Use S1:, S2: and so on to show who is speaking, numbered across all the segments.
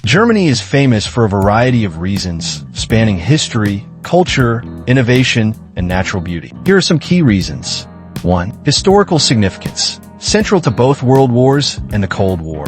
S1: Germany is famous for a variety of reasons, spanning history, culture, innovation, and natural beauty. Here are some key reasons. 1. Historical significance. Central to both World Wars and the Cold War.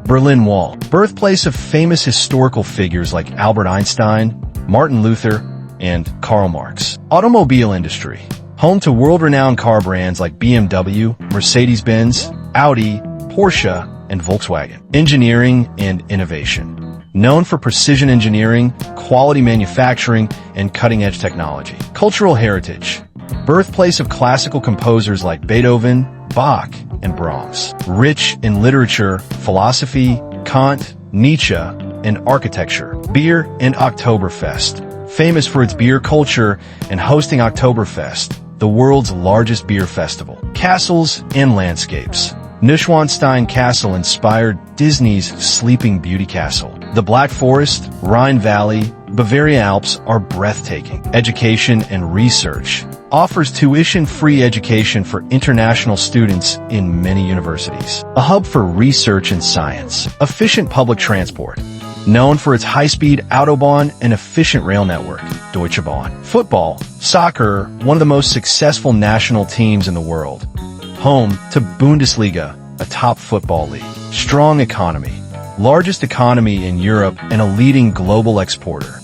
S1: Berlin Wall. Birthplace of famous historical figures like Albert Einstein, Martin Luther, and Karl Marx. Automobile industry. Home to world-renowned car brands like BMW, Mercedes-Benz, Audi, Porsche, and Volkswagen. Engineering and innovation. Known for precision engineering, quality manufacturing, and cutting-edge technology. Cultural heritage. Birthplace of classical composers like Beethoven, Bach, and Brahms. Rich in literature, philosophy, Kant, Nietzsche, and architecture. Beer and Oktoberfest. Famous for its beer culture and hosting Oktoberfest, the world's largest beer festival. Castles and landscapes. Neuschwanstein Castle inspired Disney's Sleeping Beauty Castle. The Black Forest, Rhine Valley, Bavarian Alps are breathtaking. Education and research. Offers tuition-free education for international students in many universities. A hub for research and science. Efficient public transport. Known for its high-speed Autobahn and efficient rail network, Deutsche Bahn. Football, soccer, one of the most successful national teams in the world. Home to Bundesliga, a top football league. Strong economy. Largest economy in Europe and a leading global exporter.